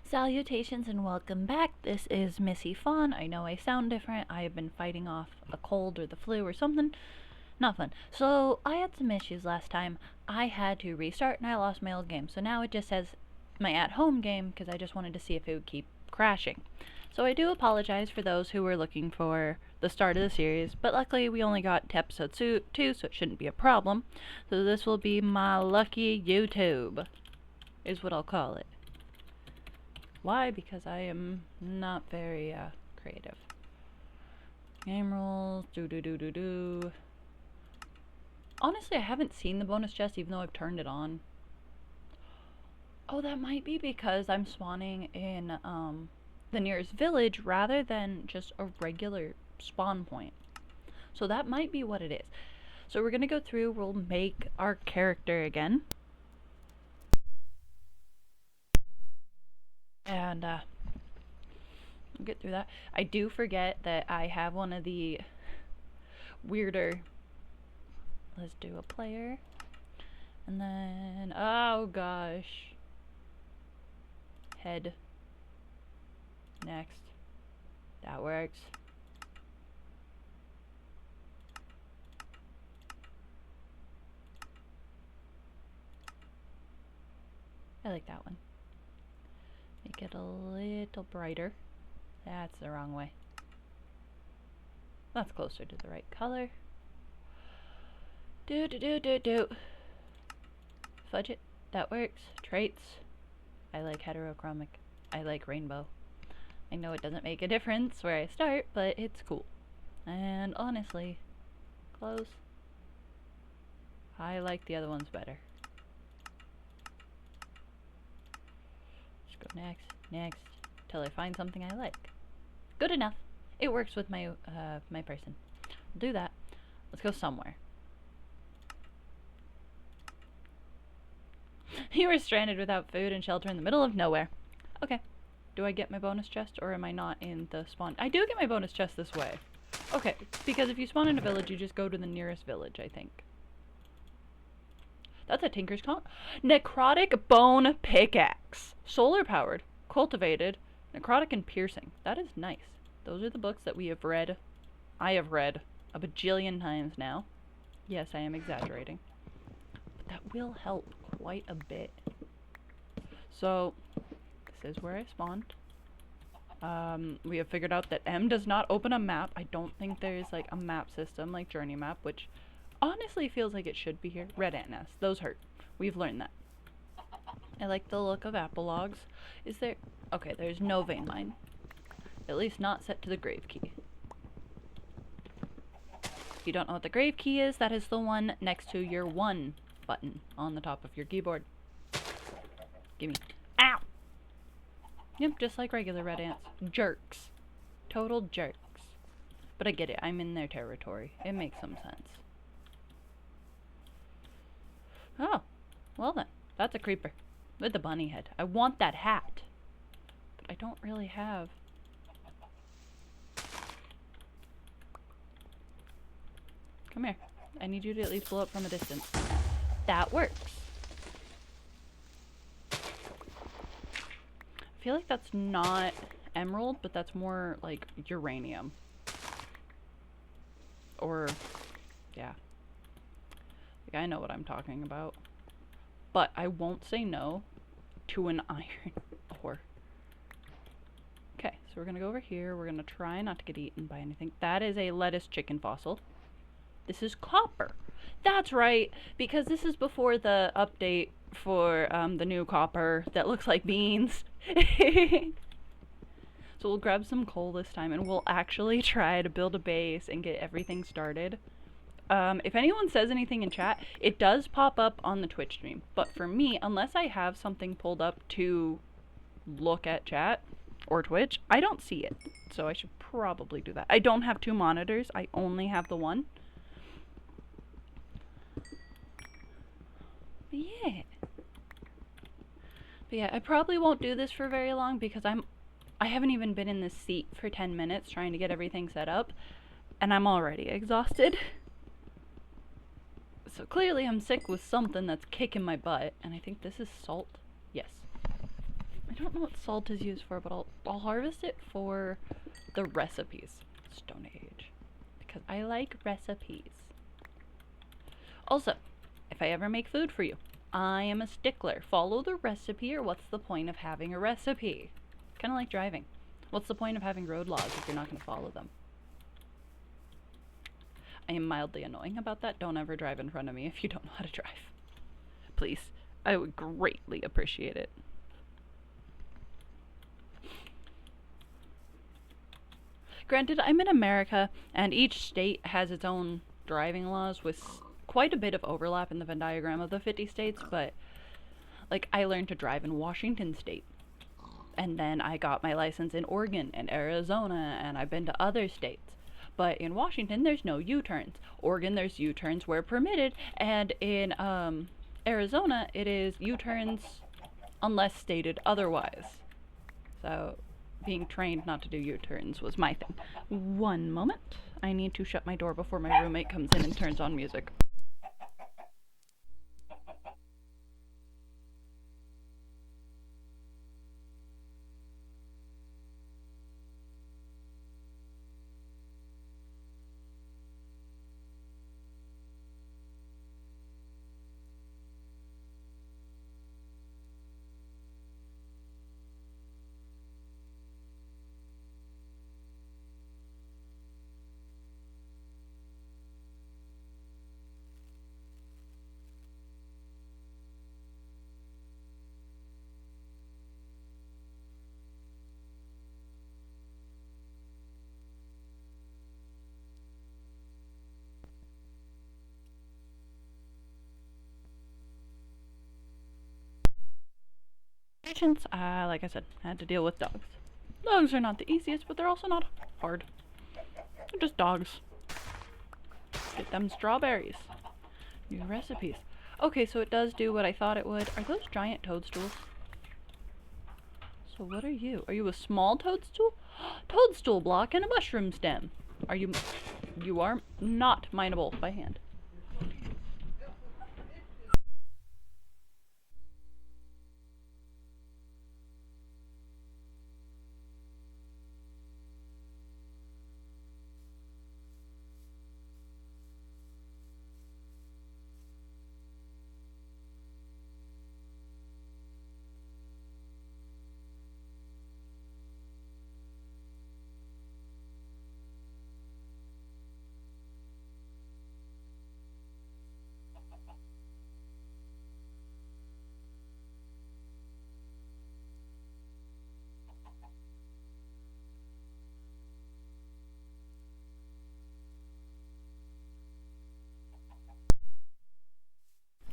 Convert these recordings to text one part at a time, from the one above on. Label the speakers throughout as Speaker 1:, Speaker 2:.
Speaker 1: Salutations and welcome back. This is Missy Fawn. I know I sound different. I have been fighting off a cold or the flu or something. Not fun. So I had some issues last time. I had to restart and I lost my old game. So now it just says my at-home game because I just wanted to see if it would keep crashing. So I do apologize for those who were looking for the start of the series, but luckily we only got to episode 2, so it shouldn't be a problem. So this will be my lucky YouTube, is what I'll call it. Why? Because I am not very creative. Game rules, do. Honestly, I haven't seen the bonus chest even though I've turned it on. Oh, that might be because I'm spawning in the nearest village rather than just a regular spawn point. So that might be what it is. So we're gonna go through, we'll make our character again. And we'll get through that. I do forget that I have one of the weirder. Let's do a player. And then, oh gosh. Head. Next. That works. I like that one. Make it a little brighter. That's the wrong way. That's closer to the right color. Do. Fudge it. That works. Traits. I like heterochromic. I like rainbow. I know it doesn't make a difference where I start, but it's cool. And honestly, close. I like the other ones better. Just go next, till I find something I like. Good enough. It works with my my person. I'll do that. Let's go somewhere. You were stranded without food and shelter in the middle of nowhere. Okay. Do I get my bonus chest or am I not in the spawn? I do get my bonus chest this way. Okay, because if you spawn in a village, you just go to the nearest village, I think. That's a Tinker's Necrotic Bone Pickaxe. Solar powered, cultivated, necrotic and piercing. That is nice. Those are the books that we have read. I have read a bajillion times now. Yes, I am exaggerating. But that will help quite a bit. So, this is where I spawned. We have figured out that M does not open a map. I don't think there's like a map system like Journey Map, which honestly feels like it should be here. Red ant nests. Those hurt. We've learned that. I like the look of apple logs. Is there... Okay, there's no vein mine. At least not set to the grave key. If you don't know what the grave key is, that is the one next to your 1 button on the top of your keyboard. Gimme. Ow! Yep, just like regular red ants. Jerks. Total jerks. But I get it. I'm in their territory. It makes some sense. Oh. Well then. That's a creeper. With the bunny head. I want that hat. But I don't really have... Come here. I need you to at least blow up from a distance. That works. I feel like that's not emerald, but that's more like uranium. Or, yeah. Like, I know what I'm talking about. But I won't say no to an iron ore. Okay, so we're gonna go over here. We're gonna try not to get eaten by anything. That is a lettuce chicken fossil. This is copper. That's right, because this is before the update for the new copper that looks like beans. So we'll grab some coal this time and we'll actually try to build a base and get everything started. If anyone says anything in chat, it does pop up on the Twitch stream. But for me, unless I have something pulled up to look at chat or Twitch, I don't see it. So I should probably do that. I don't have 2 monitors. I only have the 1. But yeah, I probably won't do this for very long because I haven't even been in this seat for 10 minutes trying to get everything set up, and I'm already exhausted. So clearly I'm sick with something that's kicking my butt, and I think this is salt. Yes. I don't know what salt is used for, but I'll harvest it for the recipes. Stone Age. Because I like recipes. Also, if I ever make food for you, I am a stickler. Follow the recipe, or what's the point of having a recipe? Kind of like driving. What's the point of having road laws if you're not going to follow them? I am mildly annoying about that. Don't ever drive in front of me if you don't know how to drive. Please. I would greatly appreciate it. Granted, I'm in America, and each state has its own driving laws with quite a bit of overlap in the Venn diagram of the 50 states, but, like, I learned to drive in Washington State. And then I got my license in Oregon and Arizona, and I've been to other states. But in Washington, there's no U-turns. Oregon, there's U-turns where permitted, and in Arizona, it is U-turns unless stated otherwise. So, being trained not to do U-turns was my thing. One moment. I need to shut my door before my roommate comes in and turns on music. Patience, like I said, I had to deal with dogs. Dogs are not the easiest, but they're also not hard. They're just dogs. Get them strawberries. New recipes. Okay, so it does do what I thought it would. Are those giant toadstools? So what are you? Are you a small toadstool? Toadstool block and a mushroom stem. Are you... You are not mineable by hand.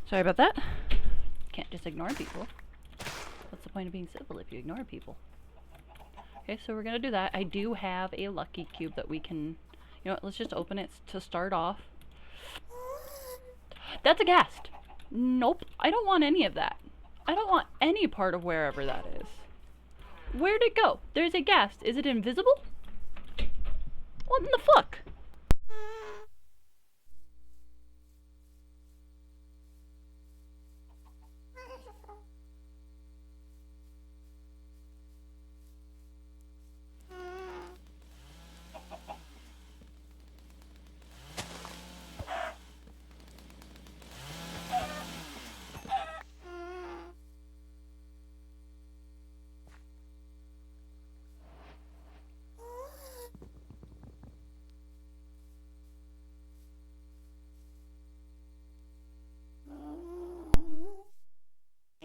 Speaker 1: Sorry about that. Can't just ignore people. What's the point of being civil if you ignore people? Okay, so we're gonna do that. I do have a lucky cube that we can... You know what, let's just open it to start off. That's a ghast! Nope, I don't want any of that. I don't want any part of wherever that is. Where'd it go? There's a ghast. Is it invisible? What in the fuck?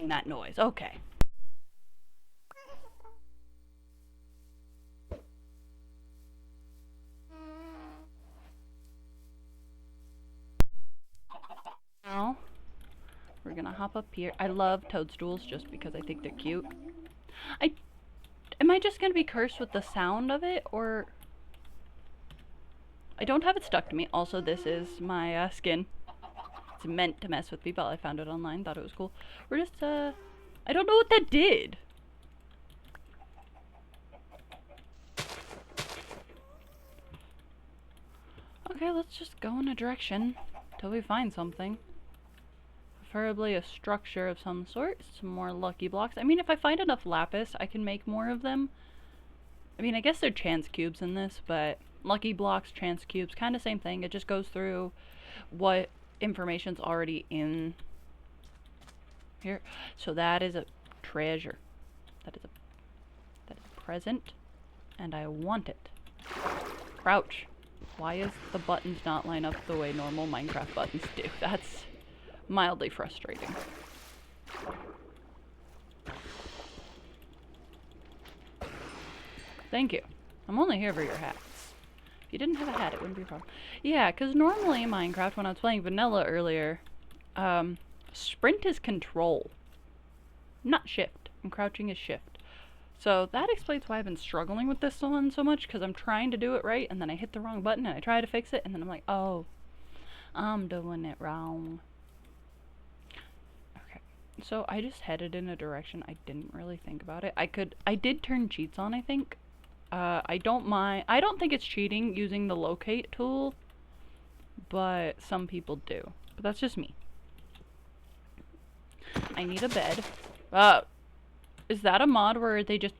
Speaker 1: That noise. Okay. Now, we're gonna hop up here. I love toadstools just because I think they're cute. Am I just gonna be cursed with the sound of it, or... I don't have it stuck to me. Also, this is my skin. It's meant to mess with people. I found it online, thought it was cool. We're just, I don't know what that did. Okay, let's just go in a direction till we find something. Preferably a structure of some sort. Some more lucky blocks. I mean, if I find enough lapis, I can make more of them. I mean, I guess they're chance cubes in this, but lucky blocks, chance cubes, kind of same thing. It just goes through what information's already in here. So that is a treasure. That is a present, and I want it. Crouch. Why is the buttons not line up the way normal Minecraft buttons do? That's mildly frustrating. Thank you. I'm only here for your hats. If you didn't have a hat, it wouldn't be a problem. Yeah, because normally in Minecraft, when I was playing vanilla earlier, sprint is control, not shift, and crouching is shift. So that explains why I've been struggling with this one so much, because I'm trying to do it right, and then I hit the wrong button, and I try to fix it, and then I'm like, oh, I'm doing it wrong. Okay, so I just headed in a direction I didn't really think about it. I did turn cheats on, I think. I don't think it's cheating using the locate tool, but some people do. But that's just me. I need a bed. Is that a mod where they just...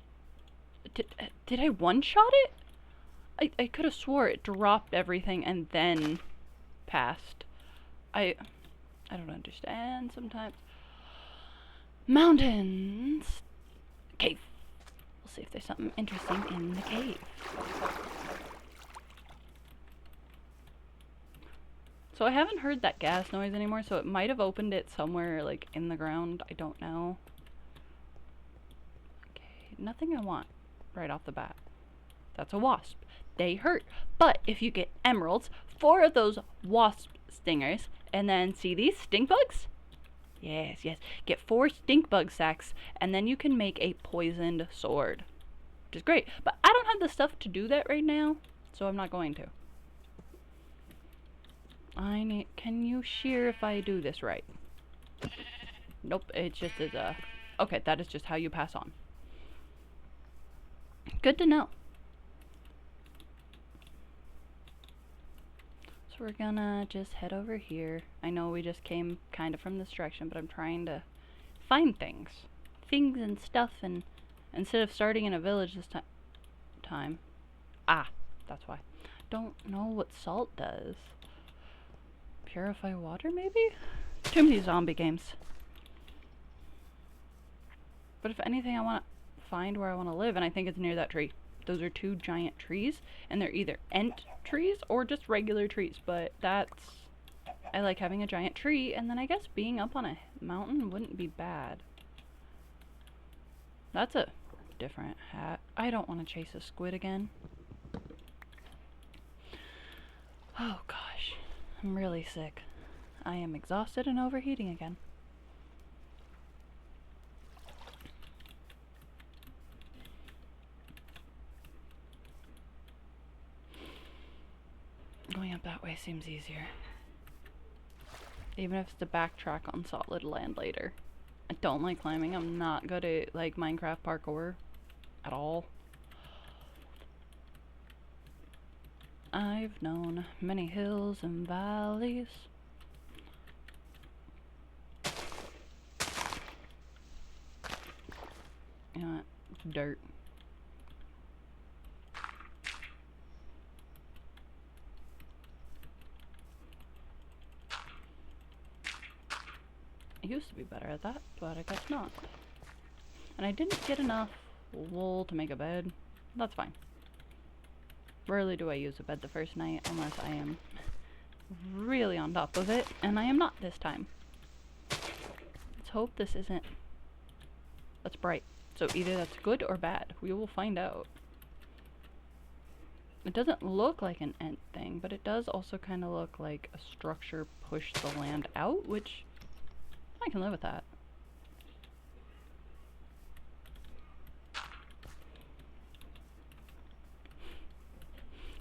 Speaker 1: Did I one-shot it? I could have swore it dropped everything and then passed. I don't understand sometimes. Mountains. Cave. We'll see if there's something interesting in the cave. So I haven't heard that gas noise anymore, so it might have opened it somewhere like in the ground. I don't know. Okay, nothing I want right off the bat. That's a wasp. They hurt. But if you get emeralds, 4 of those wasp stingers, and then see these stink bugs? Yes, yes. Get 4 stink bug sacks, and then you can make a poisoned sword. Which is great. But I don't have the stuff to do that right now, so I'm not going to. Can you shear if I do this right? Nope, it just is a... Okay, that is just how you pass on. Good to know. So we're gonna just head over here. I know we just came kind of from this direction, but I'm trying to find things. Things and stuff, and instead of starting in a village this time. Ah, that's why. Don't know what salt does. Purify water, maybe? Too many zombie games. But if anything, I want to find where I want to live, and I think it's near that tree. Those are 2 giant trees, and they're either ent trees or just regular trees, but that's... I like having a giant tree, and then I guess being up on a mountain wouldn't be bad. That's a different hat. I don't want to chase a squid again. Oh gosh, I'm really sick. I am exhausted and overheating again. Going up that way seems easier. Even if it's to backtrack on solid land later. I don't like climbing. I'm not good at like Minecraft parkour at all. I've known many hills and valleys. You know what? Dirt. I used to be better at that, but I guess not. And I didn't get enough wool to make a bed. That's fine. Rarely do I use a bed the first night unless I am really on top of it, and I am not this time. Let's hope this isn't... That's bright. So either that's good or bad. We will find out. It doesn't look like an ent thing, but it does also kind of look like a structure pushed the land out, which I can live with that.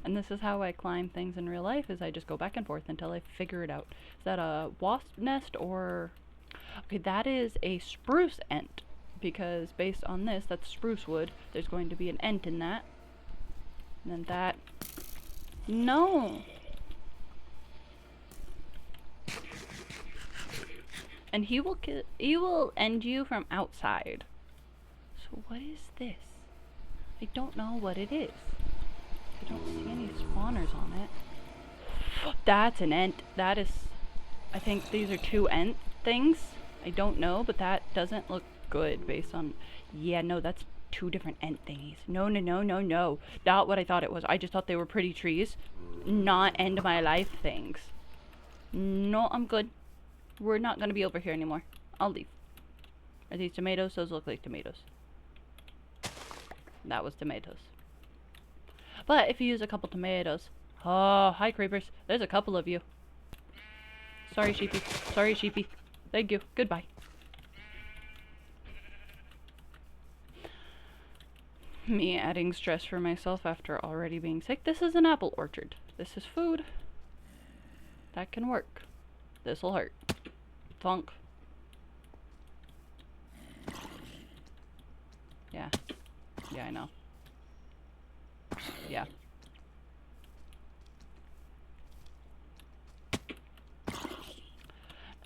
Speaker 1: And this is how I climb things in real life, is I just go back and forth until I figure it out. Is that a wasp nest or... Okay, that is a spruce ent, because based on this, that's spruce wood. There's going to be an ent in that. And then that... No! And he will end you from outside. So what is this? I don't know what it is. I don't see any spawners on it. That's an ent. That is... I think these are 2 ent things. I don't know, but that doesn't look good based on... Yeah, no, that's 2 different ent thingies. No. Not what I thought it was. I just thought they were pretty trees. Not end my life things. No, I'm good. We're not going to be over here anymore. I'll leave. Are these tomatoes? Those look like tomatoes. That was tomatoes. But if you use a couple tomatoes... Oh, hi creepers. There's a couple of you. Sorry, sheepy. Sorry, sheepy. Thank you. Goodbye. Me adding stress for myself after already being sick. This is an apple orchard. This is food. That can work. This'll hurt. Thunk. Yeah. Yeah, I know. Yeah.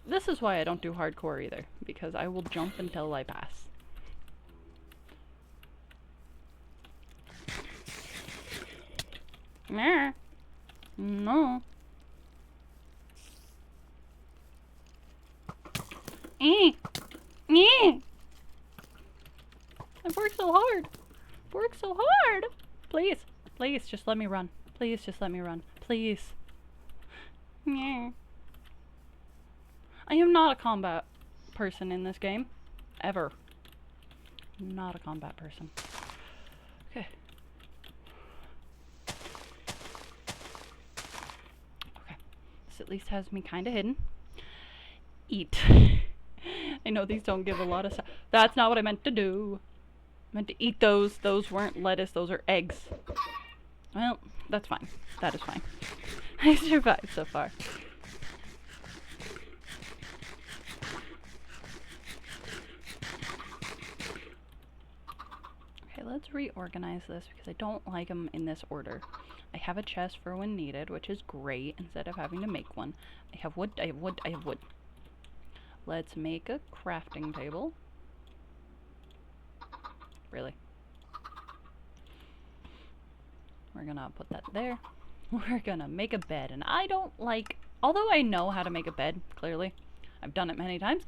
Speaker 1: This is why I don't do hardcore either, because I will jump until I pass. Nah. No. I've worked so hard. Worked so hard. Please. Please, just let me run. Please, just let me run. Please. Yeah. I am not a combat person in this game. Ever. Not a combat person. Okay. Okay. This at least has me kind of hidden. Eat. I know these don't give a lot of... That's not what I meant to do. I meant to eat those. Those weren't lettuce. Those are eggs. Well, that's fine. That is fine. I survived so far. Okay, let's reorganize this because I don't like them in this order. I have a chest for when needed, which is great, instead of having to make one. I have wood, I have wood, I have wood. Let's make a crafting table. Really? We're gonna put that there. We're gonna make a bed, and I don't like, although I know how to make a bed, clearly, I've done it many times,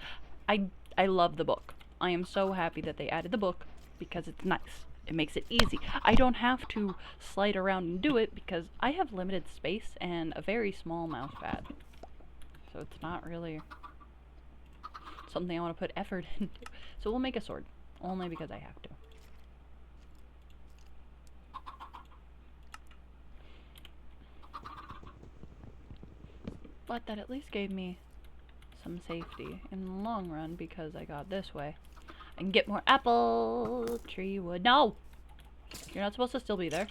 Speaker 1: I love the book. I am so happy that they added the book because it's nice. It makes it easy. I don't have to slide around and do it because I have limited space and a very small mouse pad. So it's not really something I want to put effort into. So we'll make a sword, only because I have to. But that at least gave me some safety in the long run because I got this way. I can get more apple tree wood. No! You're not supposed to still be there.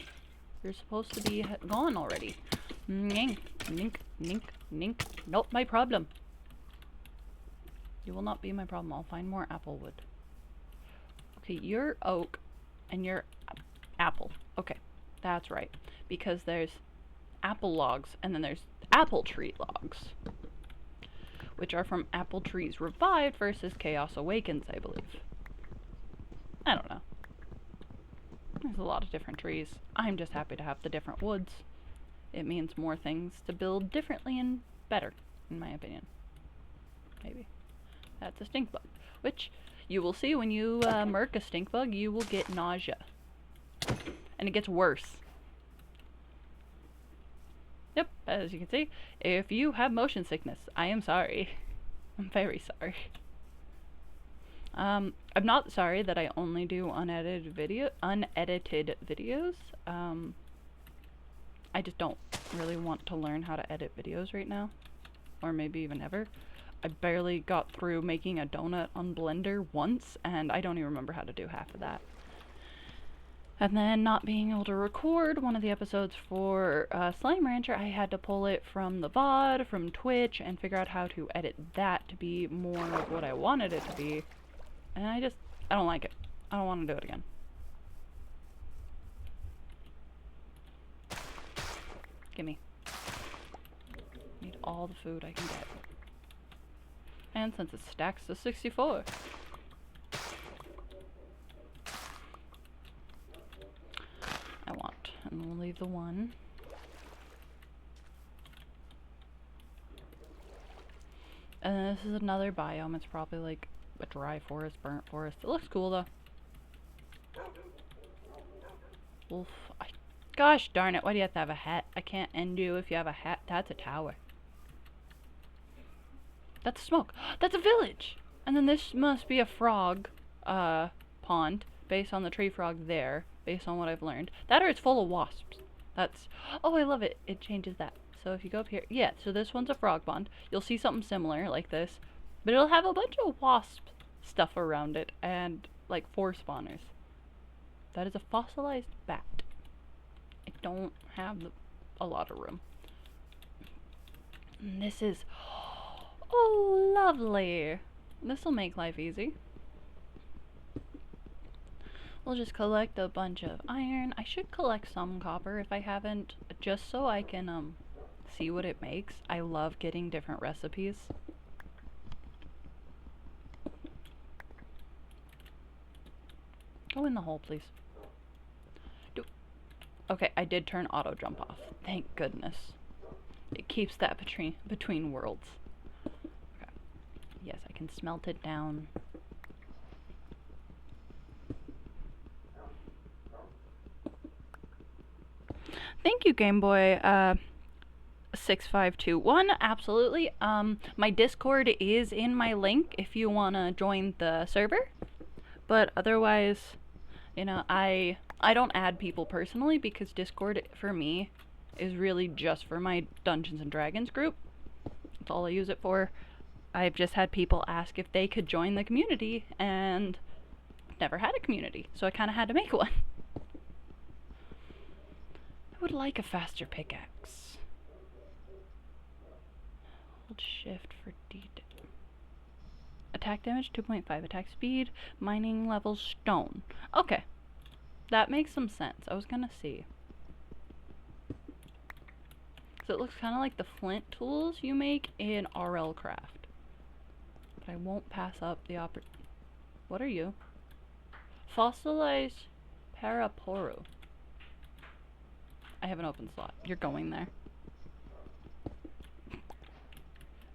Speaker 1: You're supposed to be gone already. Nink, nink, nink, nink. Not my problem. You will not be my problem. I'll find more apple wood. Okay, you're oak and you're apple. Okay, that's right. Because there's apple logs and then there's apple tree logs, which are from apple trees revived versus chaos awakens, I believe. I don't know. There's a lot of different trees. I'm just happy to have the different woods. It means more things to build differently and better, in my opinion. Maybe. That's a stink bug, which you will see when you murk a stink bug, you will get nausea. And it gets worse. Yep, as you can see, if you have motion sickness, I am sorry. I'm very sorry. I'm not sorry that I only do unedited videos. I just don't really want to learn how to edit videos right now. Or maybe even ever. I barely got through making a donut on Blender once, and I don't even remember how to do half of that. And then not being able to record one of the episodes for Slime Rancher, I had to pull it from the VOD, from Twitch, and figure out how to edit that to be more of what I wanted it to be. And I don't like it. I don't want to do it again. Gimme. Need all the food I can get. And since it stacks to 64. I want, and we'll leave the 1. And then this is another biome. It's probably like a dry forest, burnt forest. It looks cool though. Wolf. Gosh darn it, why do you have to have a hat? I can't end you if you have a hat. That's a tower. That's smoke. That's a village! And then this must be a frog pond, based on the tree frog there, based on what I've learned. That or it's full of wasps. That's... Oh, I love it. It changes that. So if you go up here... Yeah, so this one's a frog pond. You'll see something similar, like this. But it'll have a bunch of wasp stuff around it, and, like, 4 spawners. That is a fossilized bat. I don't have a lot of room. And this is... Oh, lovely. This will make life easy. We'll just collect a bunch of iron. I should collect some copper if I haven't, just so I can see what it makes. I love getting different recipes. Go in the hole, please. Okay, I did turn auto jump off. Thank goodness. It keeps that between worlds. Okay. Yes, I can smelt it down. Thank you, Game Boy 6521. Absolutely. My Discord is in my link if you want to join the server. But otherwise, you know, I don't add people personally because Discord for me is really just for my Dungeons and Dragons group. That's all I use it for. I've just had people ask if they could join the community and never had a community, so I kind of had to make one. I would like a faster pickaxe. Hold shift for D. Attack damage 2.5, attack speed, mining level stone. Okay. That makes some sense. I was gonna see. So it looks kind of like the flint tools you make in RL Craft. But I won't pass up the What are you? Fossilized Paraporu. I have an open slot. You're going there.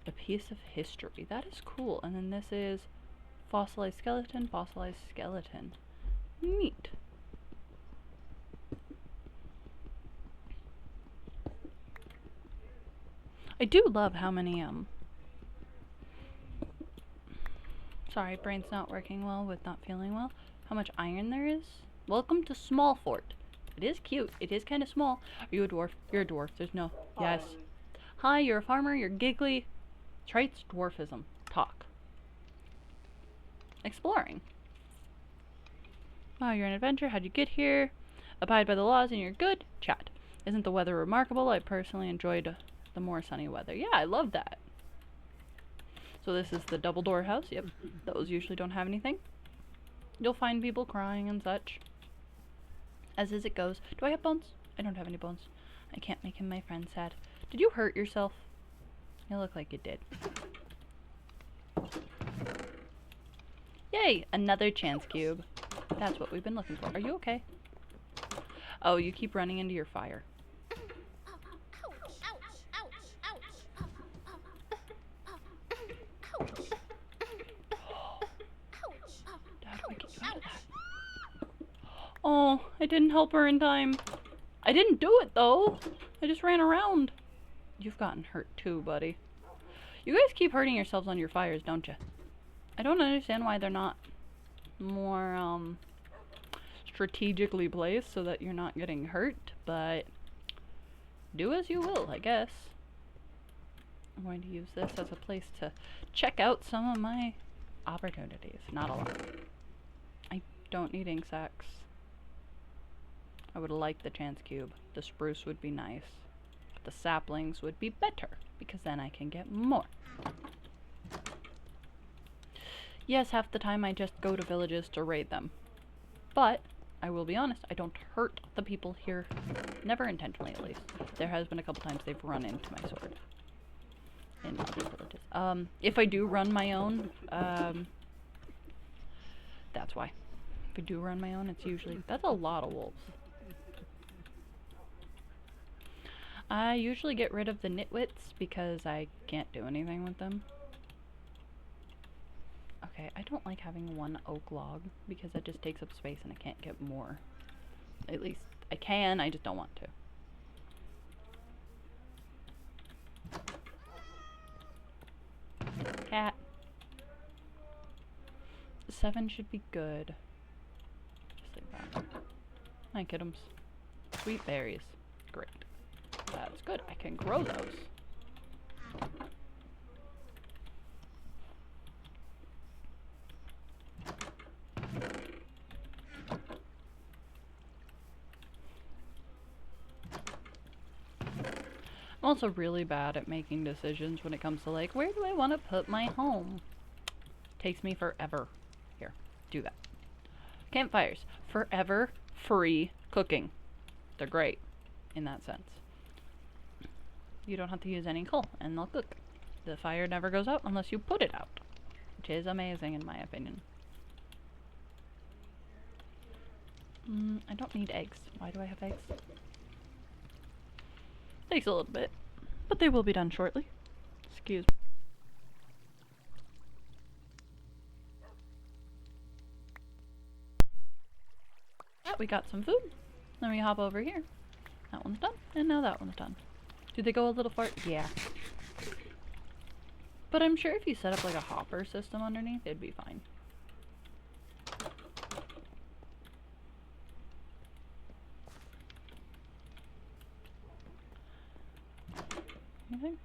Speaker 1: A piece of history. That is cool. And then this is fossilized skeleton, fossilized skeleton. Neat. I do love how many, sorry, brain's not working well with not feeling well. How much iron there is. Welcome to Small Fort. It is cute. It is kind of small. Are you a dwarf? You're a dwarf. There's no... Yes. Hi, you're a farmer. You're giggly. Traits, dwarfism. Talk. Exploring. Wow, you're an adventurer. How'd you get here? Abide by the laws and you're good. Chat. Isn't the weather remarkable? I personally enjoyed the more sunny weather. Yeah, I love that. So this is the double door house. Yep. Those usually don't have anything. You'll find people crying and such. As it goes. Do I have bones? I don't have any bones. I can't make him my friend sad. Did you hurt yourself? You look like you did. Yay! Another chance cube. That's what we've been looking for. Are you okay? Oh, you keep running into your fire. Oh, I didn't help her in time. I didn't do it, though. I just ran around. You've gotten hurt, too, buddy. You guys keep hurting yourselves on your fires, don't you? I don't understand why they're not more, strategically placed so that you're not getting hurt, but do as you will, I guess. I'm going to use this as a place to check out some of my opportunities. Not a lot. I don't need ink sacks. I would like the chance cube. The spruce would be nice. But the saplings would be better, because then I can get more. Yes, half the time I just go to villages to raid them. But, I will be honest, I don't hurt the people here. Never intentionally, at least. There has been a couple times they've run into my sword. in other villages. If I do run my own, that's why. If I do run my own, it's usually... That's a lot of wolves. I usually get rid of the nitwits because I can't do anything with them. Okay, I don't like having one oak log because that just takes up space and I can't get more. At least I can, I just don't want to. Cat. 7 should be good. Just like that. Hi, kiddoms. Sweet berries. Great. That's good. I can grow those. I'm also really bad at making decisions when it comes to like, where do I want to put my home? Takes me forever. Here, do that. Campfires. Forever free cooking. They're great in that sense. You don't have to use any coal and they'll cook. The fire never goes out unless you put it out, which is amazing in my opinion. I don't need eggs. Why do I have eggs? Takes a little bit, but they will be done shortly. Excuse me. Yeah, we got some food. Then we hop over here. That one's done, and now that one's done. Do they go a little far? Yeah. But I'm sure if you set up like a hopper system underneath, it'd be fine. Anything?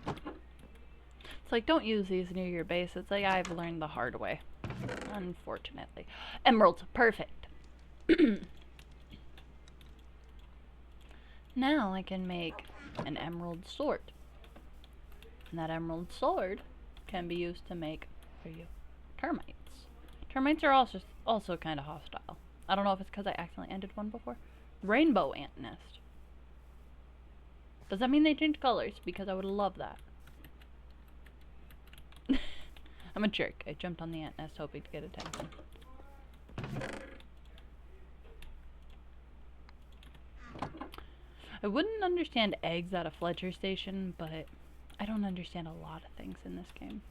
Speaker 1: It's like, don't use these near your base. It's like, I've learned the hard way. Unfortunately. Emeralds. Perfect. Now I can make an emerald sword. And that emerald sword can be used to make, for you, termites. Termites are also kind of hostile. I don't know if it's because I accidentally ended one before. Rainbow ant nest. Does that mean they change colors? Because I would love that. I'm a jerk. I jumped on the ant nest hoping to get attention. I wouldn't understand eggs at a Fletcher station, but I don't understand a lot of things in this game.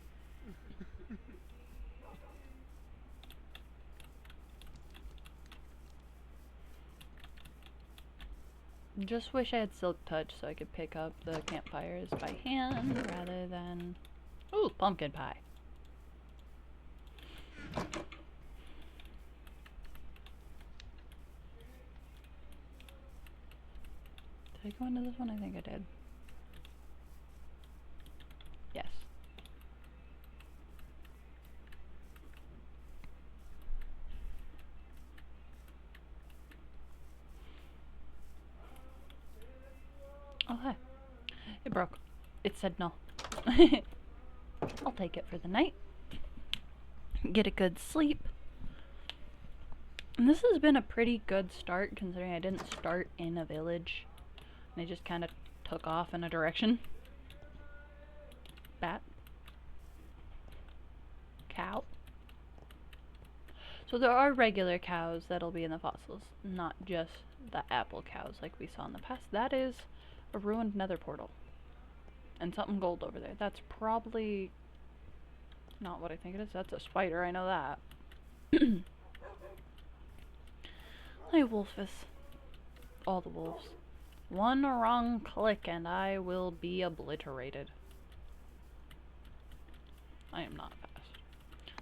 Speaker 1: Just wish I had Silk Touch so I could pick up the campfires by hand rather than... Ooh, pumpkin pie. Did I go into this one? I think I did. Yes. Oh, hi. It broke. It said no. I'll take it for the night. Get a good sleep. And this has been a pretty good start considering I didn't start in a village. And I just kind of took off in a direction. Bat. Cow. So there are regular cows that'll be in the fossils, not just the apple cows like we saw in the past. That is a ruined nether portal. And something gold over there. That's probably not what I think it is. That's a spider, I know that. Hi, Wolfus. All the wolves. One wrong click and I will be obliterated. I am not fast.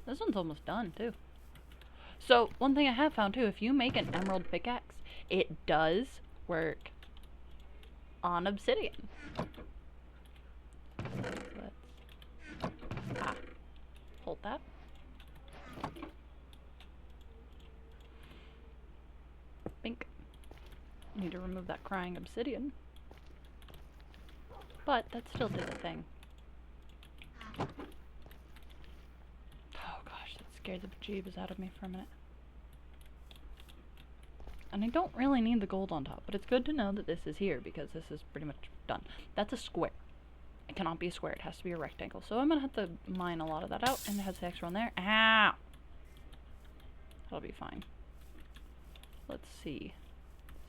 Speaker 1: This one's almost done, too. So, one thing I have found, too, if you make an emerald pickaxe, it does work on obsidian. Hold that. Bink. Need to remove that crying obsidian. But that still did the thing. Oh gosh, that scared the bejeebus out of me for a minute. And I don't really need the gold on top, but it's good to know that this is here because this is pretty much done. That's a square. It cannot be a square. It has to be a rectangle. So I'm going to have to mine a lot of that out. And it has the extra one there. Ow! That'll be fine. Let's see.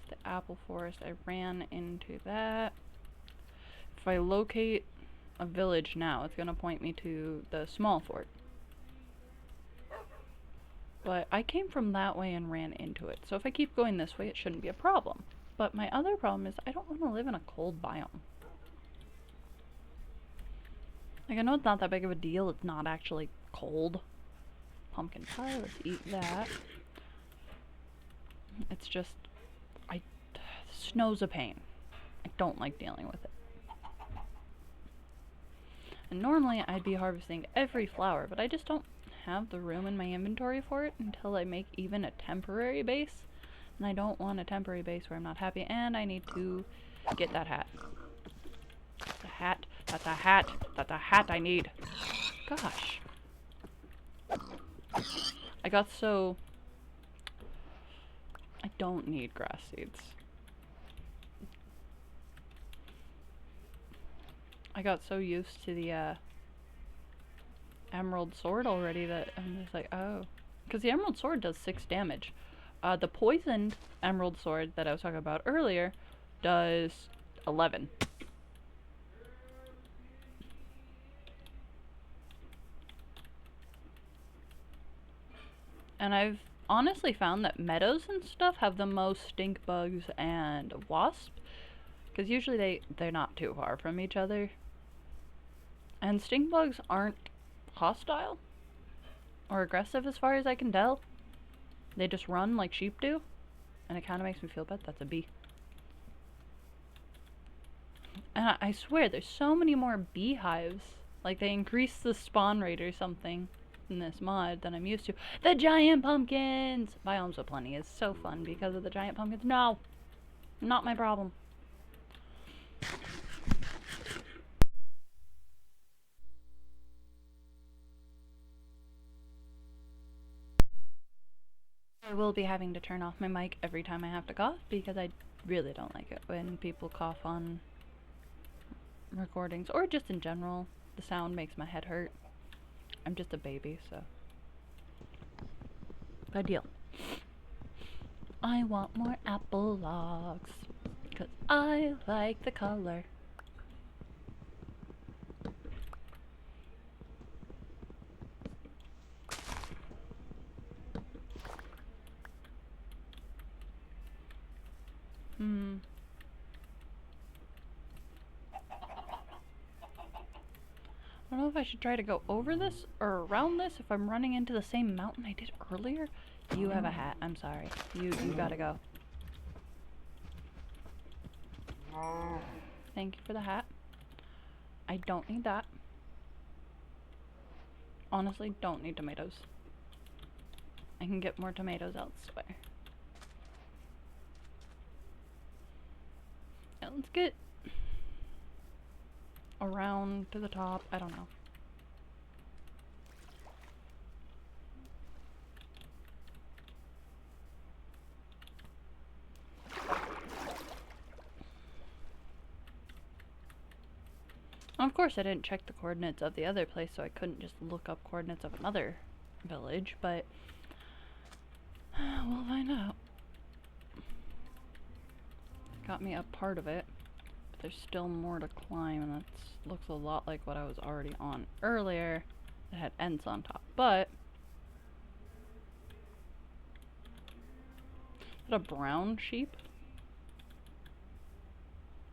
Speaker 1: It's the apple forest. I ran into that. If I locate a village now, it's going to point me to the small fort. But I came from that way and ran into it. So if I keep going this way, it shouldn't be a problem. But my other problem is I don't want to live in a cold biome. Like, I know it's not that big of a deal. It's not actually cold. Pumpkin pie, let's eat that. It's just, snow's a pain. I don't like dealing with it. And normally I'd be harvesting every flower, but I just don't have the room in my inventory for it until I make even a temporary base. And I don't want a temporary base where I'm not happy, and I need to get that hat. The hat, that's a hat, that's a hat I need. Gosh. I got so... I don't need grass seeds. I got so used to the emerald sword already that I'm just like, oh. Because the emerald sword does 6 damage. The poisoned emerald sword that I was talking about earlier does 11. And I've honestly found that meadows and stuff have the most stink bugs and wasps. Because usually they're not too far from each other. And stink bugs aren't hostile or aggressive as far as I can tell. They just run like sheep do. And it kind of makes me feel bad. That's a bee. And I swear, there's so many more beehives. Like, they increase the spawn rate or something in this mod than I'm used to. The giant pumpkins! Biomes of Plenty is so fun because of the giant pumpkins. No! Not my problem. I will be having to turn off my mic every time I have to cough because I really don't like it when people cough on recordings, or just in general. The sound makes my head hurt. I'm just a baby, so. Good deal. I want more apple logs because I like the color. I don't know if I should try to go over this or around this if I'm running into the same mountain I did earlier. You have a hat. I'm sorry. You gotta go. Thank you for the hat. I don't need that. Honestly, don't need tomatoes. I can get more tomatoes elsewhere. Yeah, let's get around to the top. I don't know. Of course, I didn't check the coordinates of the other place, so I couldn't just look up coordinates of another village, but we'll find out. Got me up part of it, but there's still more to climb, and that looks a lot like what I was already on earlier. It had ents on top, but is that a brown sheep?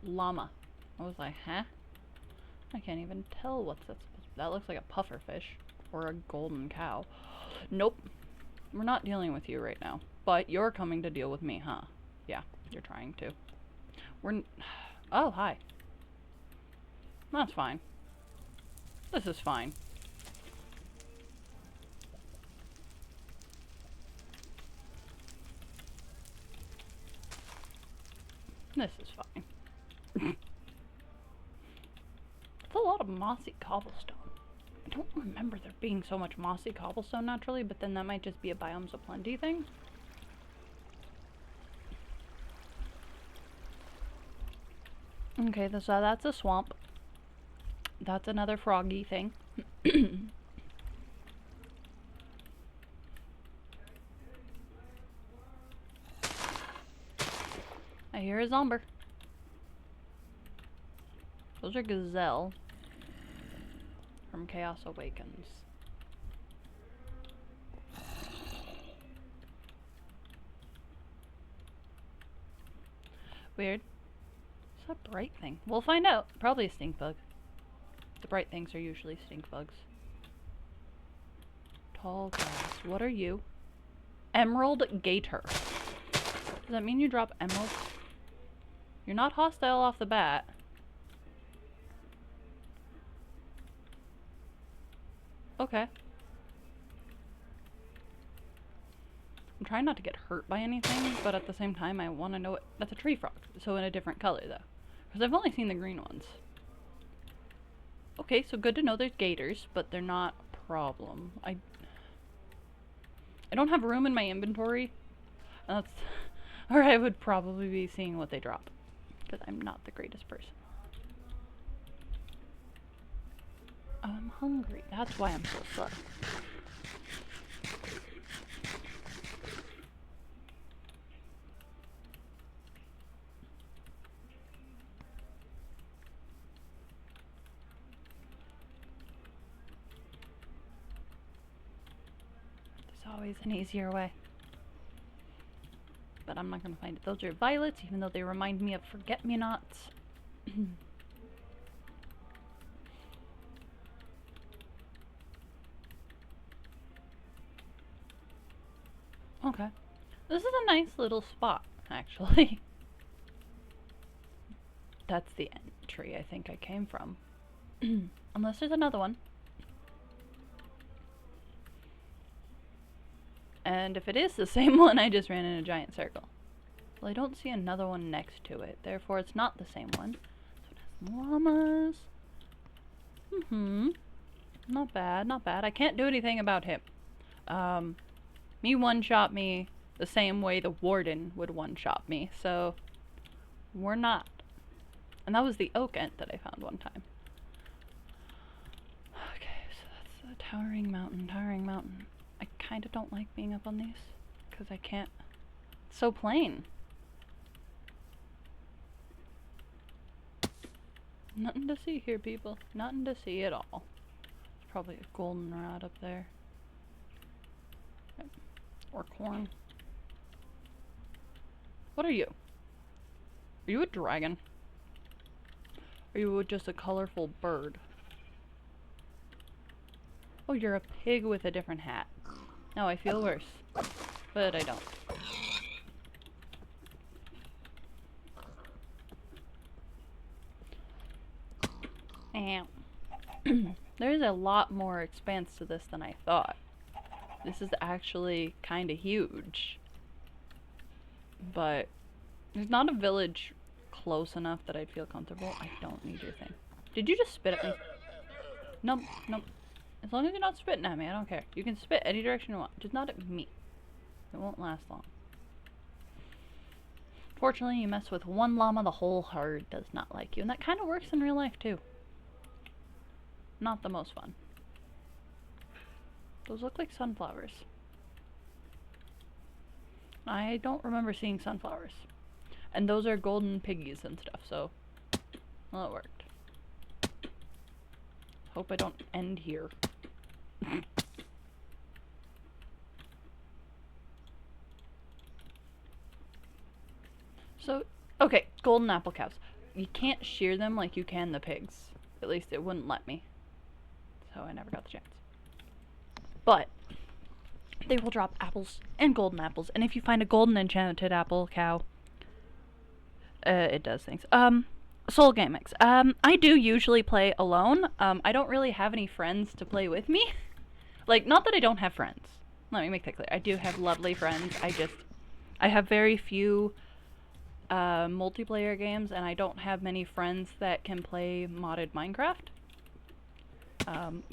Speaker 1: Llama. I was like, huh? I can't even tell what's that supposed to be. That looks like a puffer fish or a golden cow. Nope. We're not dealing with you right now. But you're coming to deal with me, huh? Yeah, you're trying to. Oh, hi. That's fine. This is fine. This is fine. It's a lot of mossy cobblestone. I don't remember there being so much mossy cobblestone naturally, but then that might just be a Biomes of Plenty thing. Okay, so that's a swamp. That's another froggy thing. I hear a zomber. Those are Gazelle from Chaos Awakens. Weird. What's that bright thing? We'll find out. Probably a stink bug. The bright things are usually stink bugs. Tall grass. What are you? Emerald Gator. Does that mean you drop emeralds? You're not hostile off the bat. Okay. I'm trying not to get hurt by anything, but at the same time I want to know it. That's a tree frog, so in a different color though. Because I've only seen the green ones. Okay, so good to know there's gators, but they're not a problem. I don't have room in my inventory. That's, or I would probably be seeing what they drop. Because I'm not the greatest person. Oh, I'm hungry. That's why I'm so slow. There's always an easier way. But I'm not going to find it. Those are violets, even though they remind me of forget-me-nots. Okay. This is a nice little spot, actually. That's the entry I think I came from. Unless there's another one. And if it is the same one, I just ran in a giant circle. Well, I don't see another one next to it, therefore it's not the same one. So it has llamas. Not bad, not bad. I can't do anything about him. Me one-shot me the same way the warden would one-shot me, so we're not. And that was the oak ent that I found one time. Okay, so that's the towering mountain, towering mountain. I kind of don't like being up on these, because I can't. It's so plain. Nothing to see here, people. Nothing to see at all. There's probably a goldenrod up there. Or corn. What are you? Are you a dragon? Are you just a colorful bird? Oh, you're a pig with a different hat. No, I feel worse. But I don't. There's a lot more expanse to this than I thought. This is actually kind of huge. But there's not a village close enough that I'd feel comfortable. I don't need your thing. Did you just spit at me? Nope, nope. As long as you're not spitting at me, I don't care. You can spit any direction you want, just not at me. It won't last long. Fortunately, you mess with one llama, the whole herd does not like you. And that kind of works in real life, too. Not the most fun. Those look like sunflowers. I don't remember seeing sunflowers. And those are golden piggies and stuff, so... well, it worked. Hope I don't end here. So, okay, golden apple cows. You can't shear them like you can the pigs. At least it wouldn't let me. So I never got the chance. But they will drop apples and golden apples. And if you find a golden enchanted apple cow, it does things. Soul Gamix. I do usually play alone. I don't really have any friends to play with me. Like, not that I don't have friends. Let me make that clear. I do have lovely friends. I have very few multiplayer games, and I don't have many friends that can play modded Minecraft.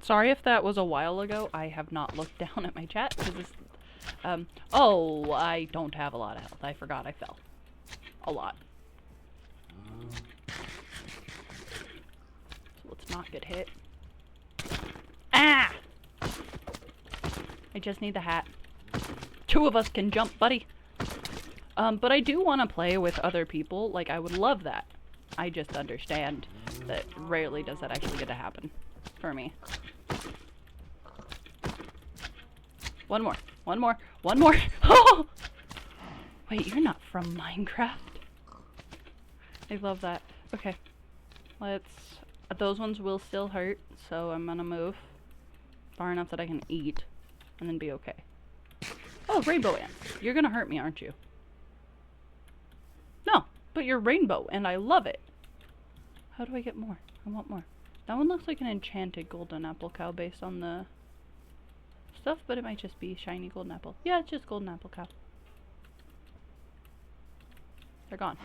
Speaker 1: Sorry if that was a while ago. I have not looked down at my chat, because oh, I don't have a lot of health. I forgot I fell. A lot. So let's not get hit. Ah! I just need the hat. 2 of us can jump, buddy. But I do want to play with other people. Like, I would love that. I just understand that rarely does that actually get to happen for me. One more. One more. One more. Oh! Wait, you're not from Minecraft? I love that. Okay. Let's... Those ones will still hurt, so I'm gonna move far enough that I can eat and then be okay. Oh, rainbow ants. You're gonna hurt me, aren't you? No, but you're rainbow, and I love it. How do I get more? I want more. That one looks like an enchanted golden apple cow based on the stuff, but it might just be shiny golden apple. Yeah, it's just golden apple cow. They're gone.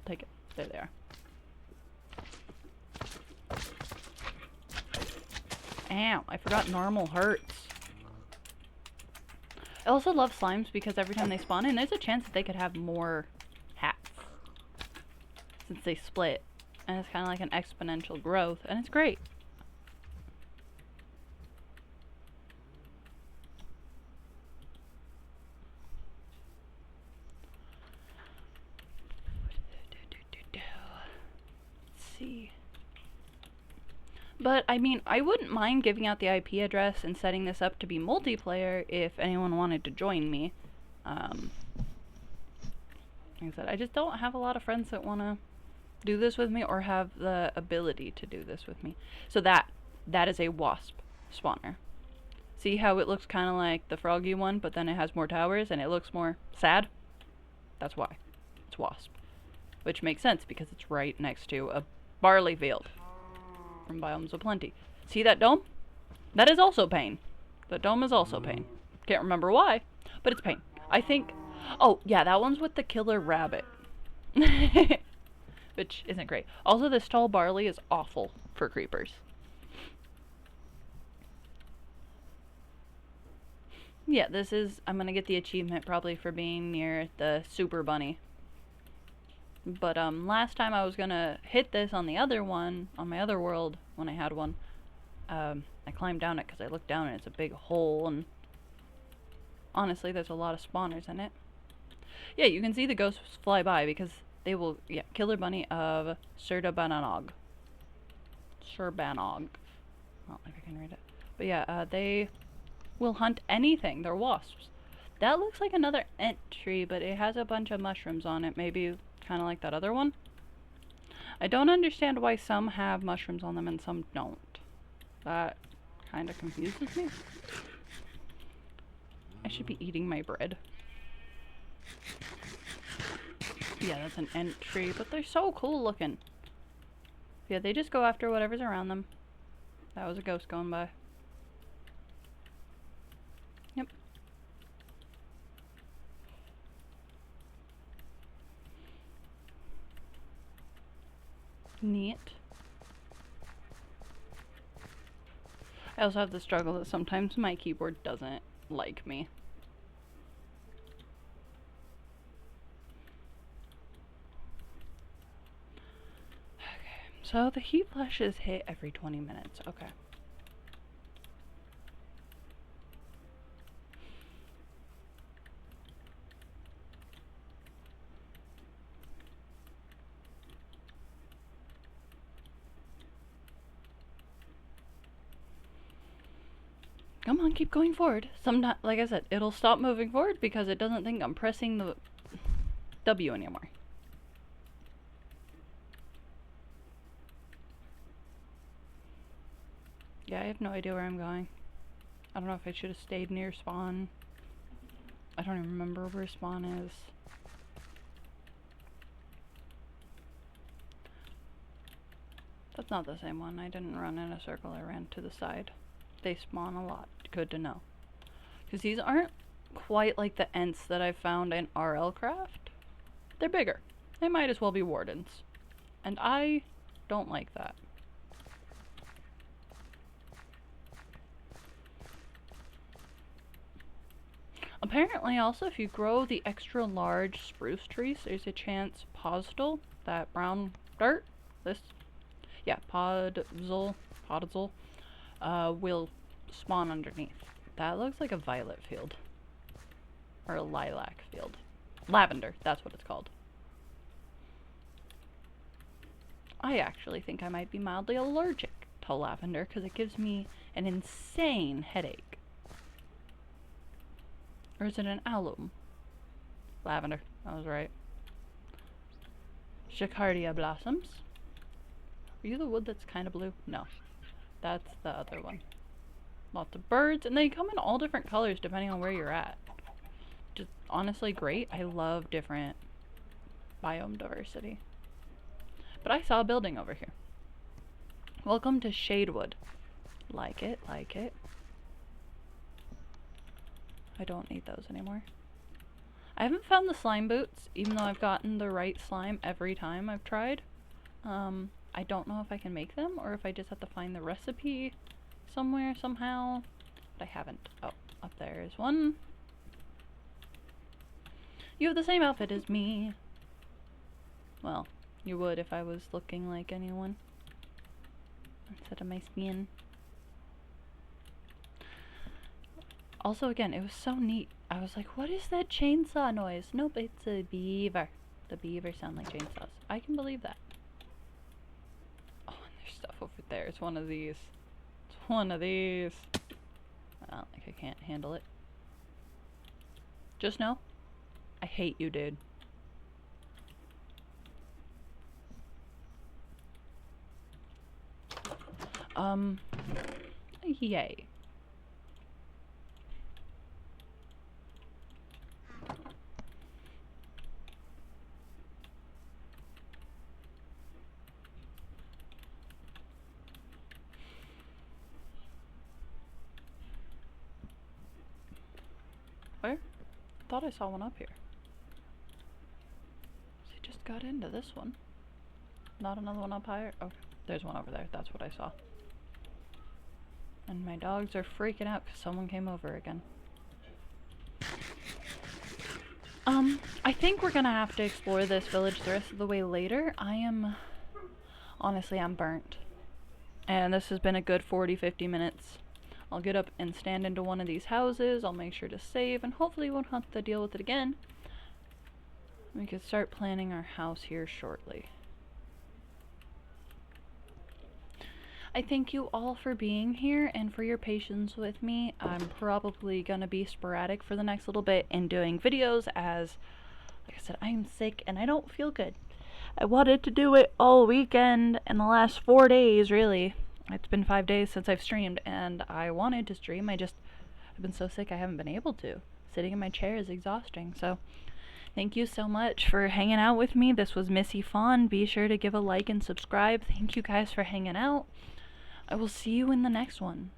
Speaker 1: Take it. There they are. Ow, I forgot normal hurts. I also love slimes because every time they spawn in, there's a chance that they could have more hats. Since they split. And it's kind of like an exponential growth, and it's great. Let's see. But, I mean, I wouldn't mind giving out the IP address and setting this up to be multiplayer if anyone wanted to join me. Like I said, I just don't have a lot of friends that want to do this with me or have the ability to do this with me. So that is a wasp spawner. See how it looks kind of like the froggy one, but then it has more towers and it looks more sad? That's why. It's wasp. Which makes sense because it's right next to a barley field from Biomes of Plenty. See that dome? That is also pain. The dome is also pain. Can't remember why, but it's pain. I think... Oh, yeah, that one's with the killer rabbit. Which isn't great. Also, this tall barley is awful for creepers. Yeah, this is... I'm gonna get the achievement probably for being near the super bunny. But, last time I was gonna hit this on the other one, on my other world, when I had one. I climbed down it because I looked down and it's a big hole, and honestly, there's a lot of spawners in it. Yeah, you can see the ghosts fly by because they will, yeah, killer bunny of Surdabanog. Surbanog. I don't think I can read it. But yeah, they will hunt anything. They're wasps. That looks like another ant tree, but it has a bunch of mushrooms on it. Maybe kind of like that other one. I don't understand why some have mushrooms on them and some don't. That kind of confuses me. I should be eating my bread. Yeah, that's an ant tree, but they're so cool looking. Yeah, they just go after whatever's around them. That was a ghost going by. Yep. Neat. I also have the struggle that sometimes my keyboard doesn't like me. Okay, so the heat flashes hit every 20 minutes. Okay. Come on, keep going forward. Sometimes, like I said, it'll stop moving forward because it doesn't think I'm pressing the W anymore. Yeah, I have no idea where I'm going. I don't know if I should have stayed near spawn. I don't even remember where spawn is. That's not the same one. I didn't run in a circle. I ran to the side. They spawn a lot. Good to know. Because these aren't quite like the Ents that I found in RL Craft. They're bigger. They might as well be wardens. And I don't like that. Apparently also if you grow the extra large spruce trees, there's a chance postal, that brown dirt, this, Yeah, podzol, will spawn underneath. That looks like a violet field. Or a lilac field. Lavender, that's what it's called. I actually think I might be mildly allergic to lavender because it gives me an insane headache. Or is it an alum? Lavender, I was right. Jacardia blossoms. Are you the wood that's kind of blue? No, that's the other one. Lots of birds, and they come in all different colors depending on where you're at. Just honestly great. I love different biome diversity. But I saw a building over here. Welcome to Shadewood. Like it, like it. I don't need those anymore. I haven't found the slime boots, even though I've gotten the right slime every time I've tried. I don't know if I can make them, or if I just have to find the recipe somewhere, somehow. But I haven't. Oh, up there is one. You have the same outfit as me. Well, you would if I was looking like anyone. Instead of my skin. Also, again, it was so neat. I was like, what is that chainsaw noise? Nope, it's a beaver. The beavers sound like chainsaws. I can believe that. Oh, and there's stuff over there. It's one of these. It's one of these. I don't think I can't handle it. Just know, I hate you, dude. Yay. Where? I thought I saw one up here. So just got into this one. Not another one up higher? Okay, there's one over there. That's what I saw. And my dogs are freaking out because someone came over again. I think we're gonna have to explore this village the rest of the way later. Honestly, I'm burnt. And this has been a good 40-50 minutes. I'll get up and stand into one of these houses. I'll make sure to save, and hopefully we won't have to deal with it again. We could start planning our house here shortly. I thank you all for being here and for your patience with me. I'm probably gonna be sporadic for the next little bit and doing videos as, like I said, I'm sick and I don't feel good. I wanted to do it all weekend and the last 4 days, really. It's been 5 days since I've streamed and I wanted to stream. I've been so sick I haven't been able to. Sitting in my chair is exhausting, so thank you so much for hanging out with me. This was Missy Fawn. Be sure to give a like and subscribe. Thank you guys for hanging out. I will see you in the next one.